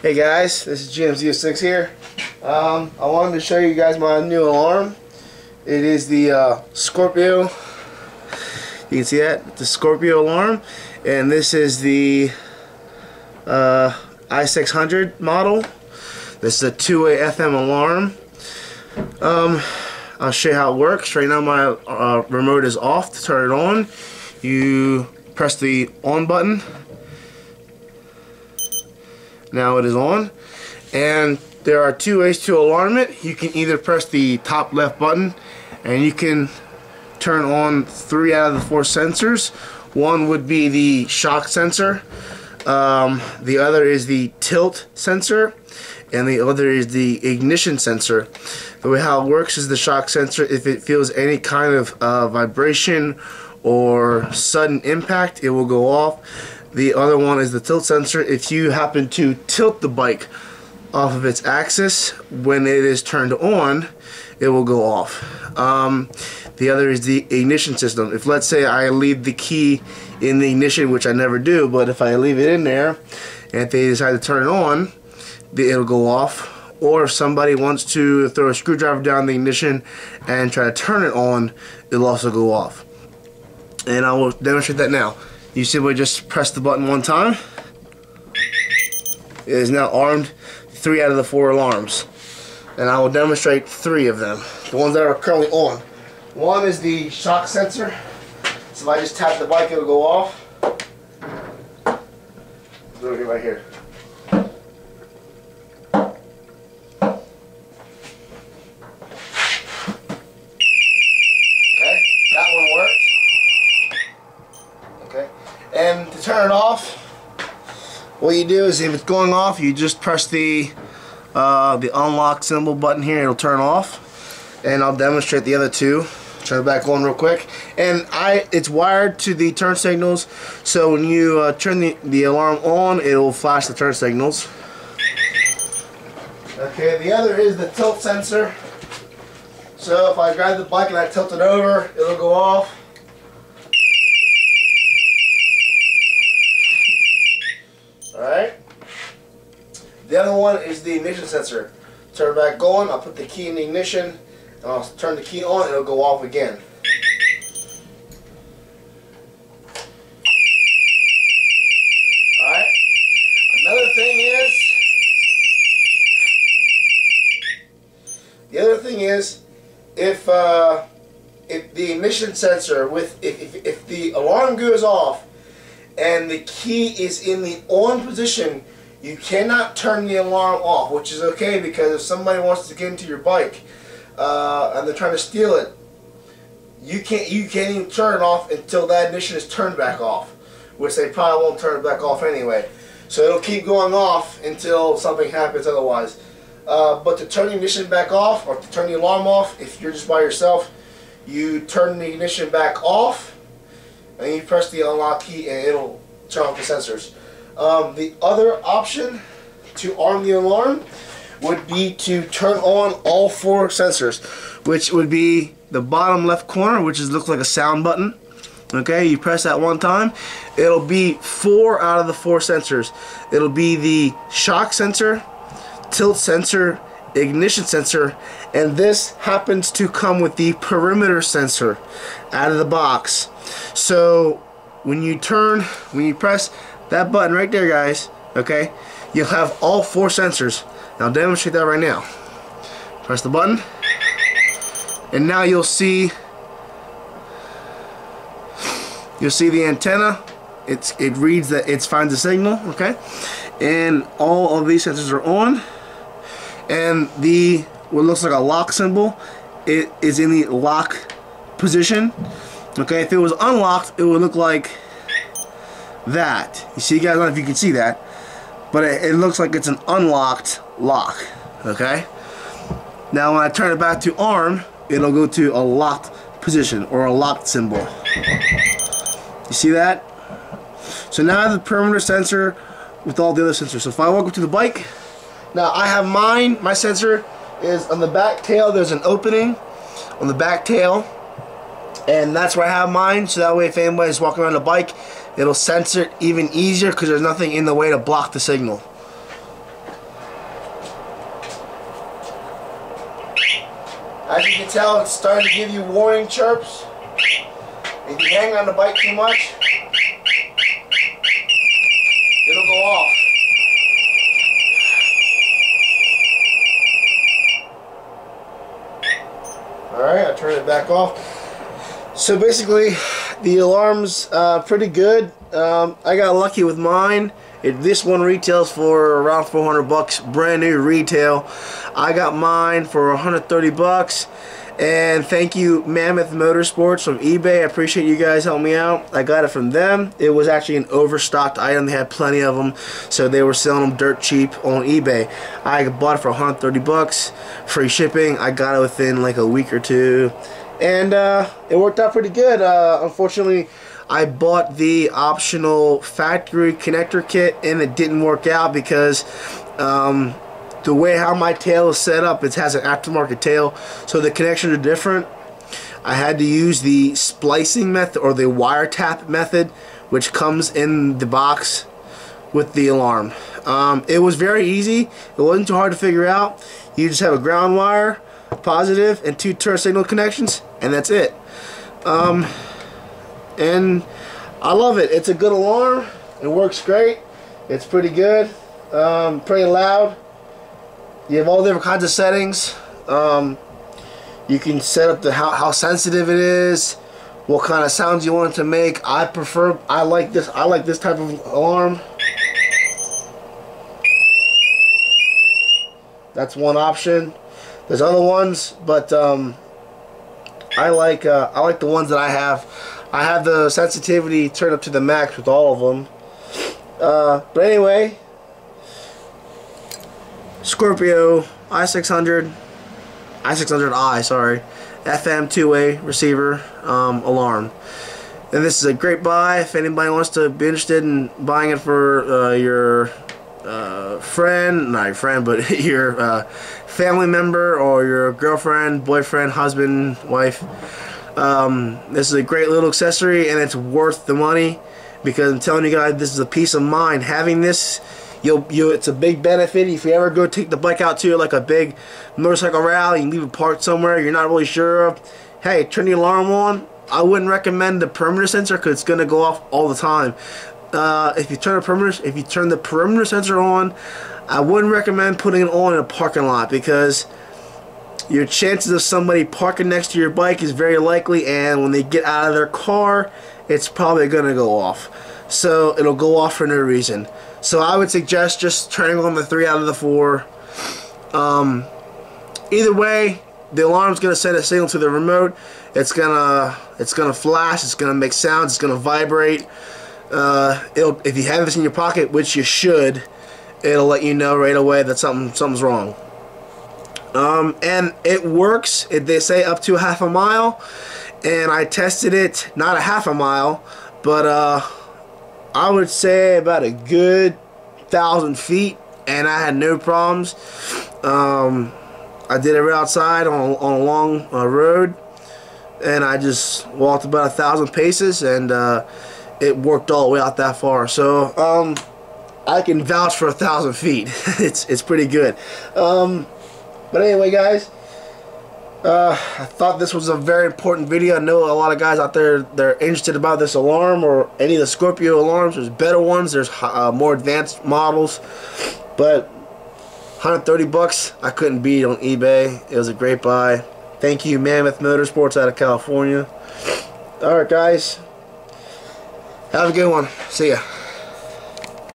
Hey guys, this is GMZ06 here. I wanted to show you guys my new alarm. It is the Scorpio. You can see that, the Scorpio alarm, and this is the I600 model. This is a two-way FM alarm. I'll show you how it works. Right now my remote is off. To turn it on, you press the on button. Now it is on, and there are two ways to alarm it. You can either press the top left button and you can turn on 3 out of the 4 sensors. One would be the shock sensor, the other is the tilt sensor, and the other is the ignition sensor. The way how it works is the shock sensor, if it feels any kind of vibration or sudden impact, it will go off. The other one is the tilt sensor. If you happen to tilt the bike off of its axis when it is turned on, it will go off. The other is the ignition system. If, let's say, I leave the key in the ignition, which I never do, but if I leave it in there and if they decide to turn it on, it'll go off. Or if somebody wants to throw a screwdriver down the ignition and try to turn it on, it'll also go off. And I will demonstrate that now. You simply just press the button one time. It is now armed 3 out of the 4 alarms. And I will demonstrate 3 of them. The ones that are currently on. One is the shock sensor. So if I just tap the bike, it'll go off. Do it right here. Okay, that one worked. Okay. And to turn it off, what you do is if it's going off, you just press the unlock symbol button here. It'll turn off, and I'll demonstrate the other 2. Turn it back on real quick, and it's wired to the turn signals. So when you turn the alarm on, it will flash the turn signals. Okay. The other is the tilt sensor. So if I grab the bike and I tilt it over, it'll go off. Alright. The other one is the ignition sensor. Turn it back on, I'll put the key in the ignition, and I'll turn the key on, it'll go off again. Alright. The other thing is, if the ignition sensor, if the alarm goes off and the key is in the on position, you cannot turn the alarm off, which is okay, because if somebody wants to get into your bike and they're trying to steal it, you can't even turn it off until that ignition is turned back off, which they probably won't turn it back off anyway. So it'll keep going off until something happens otherwise. But to turn the ignition back off, or to turn the alarm off, if you're just by yourself, you turn the ignition back off and you press the unlock key and it'll turn off the sensors. The other option to arm the alarm would be to turn on all 4 sensors, which would be the bottom left corner, which looks like a sound button. Okay, you press that one time, it'll be 4 out of the 4 sensors. It'll be the shock sensor, tilt sensor, ignition sensor, and this happens to come with the perimeter sensor out of the box. So when you press that button right there, guys, okay, you'll have all 4 sensors. Now I'll demonstrate that right now. Press the button, and now you'll see the antenna. It reads that it finds a signal, okay, and all of these sensors are on, and what looks like a lock symbol, it is in the lock position. Okay, if it was unlocked, it would look like that. You see, guys, I don't know if you can see that, but it looks like it's an unlocked lock. Okay, now when I turn it back to arm, it'll go to a locked position, or a locked symbol. You see that? So now I have the perimeter sensor with all the other sensors. So if I walk up to the bike, now I have mine. My sensor is on the back tail. There's an opening on the back tail, and that's where I have mine. So that way, if anybody's walking around the bike, it'll sense it even easier because there's nothing in the way to block the signal. As you can tell, it's starting to give you warning chirps. If you hang on the bike too much, it'll go off. Alright, I'll turn it back off. So basically, the alarm's pretty good. I got lucky with mine. This one retails for around 400 bucks, brand new retail. I got mine for 130 bucks. And thank you, Mammoth Motorsports from eBay. I appreciate you guys helping me out. I got it from them. It was actually an overstocked item. They had plenty of them, so they were selling them dirt cheap on eBay. I bought it for 130 bucks, free shipping. I got it within like a week or two, and it worked out pretty good. Unfortunately, I bought the optional factory connector kit, and it didn't work out because the way how my tail is set up, it has an aftermarket tail, so the connections are different. I had to use the splicing method or the wiretap method, which comes in the box with the alarm. It was very easy. It wasn't too hard to figure out. You just have a ground wire, positive, and 2 turn signal connections, and that's it. And I love it. It's a good alarm. It works great. It's pretty good. Pretty loud. You have all different kinds of settings. You can set up how sensitive it is, what kind of sounds you want it to make. I like this type of alarm. That's one option. There's other ones, but I like the ones that I have. I have the sensitivity turned up to the max with all of them. But anyway, Scorpio I600i, sorry, FM two-way receiver alarm. And this is a great buy if anybody wants to be interested in buying it for your friend, not your friend, but your family member or your girlfriend, boyfriend, husband, wife. This is a great little accessory, and it's worth the money because I'm telling you guys, this is a peace of mind. Having this, it's a big benefit if you ever go take the bike out to like a big motorcycle rally and leave it parked somewhere you're not really sure of. Hey, turn the alarm on. I wouldn't recommend the perimeter sensor because it's gonna go off all the time. If you turn the perimeter sensor on, I wouldn't recommend putting it on in a parking lot because your chances of somebody parking next to your bike is very likely, and when they get out of their car, it's probably gonna go off. So it'll go off for no reason. So I would suggest just turning on the 3 out of the 4. Either way, the alarm's gonna send a signal to the remote. It's gonna flash. It's gonna make sounds. It's gonna vibrate. If you have this in your pocket, which you should, it'll let you know right away that something's wrong. And it works. They say up to half a mile, and I tested it not a half a mile, but I would say about a good 1,000 feet, and I had no problems. I did it right outside on a long road, and I just walked about 1,000 paces, and it worked all the way out that far. So I can vouch for 1,000 feet. it's pretty good. But anyway, guys, I thought this was a very important video. I know a lot of guys out there, they're interested about this alarm or any of the Scorpio alarms. There's better ones. There's more advanced models. But 130 bucks, I couldn't beat on eBay. It was a great buy. Thank you, Mammoth Motorsports out of California. Alright, guys. Have a good one. See ya.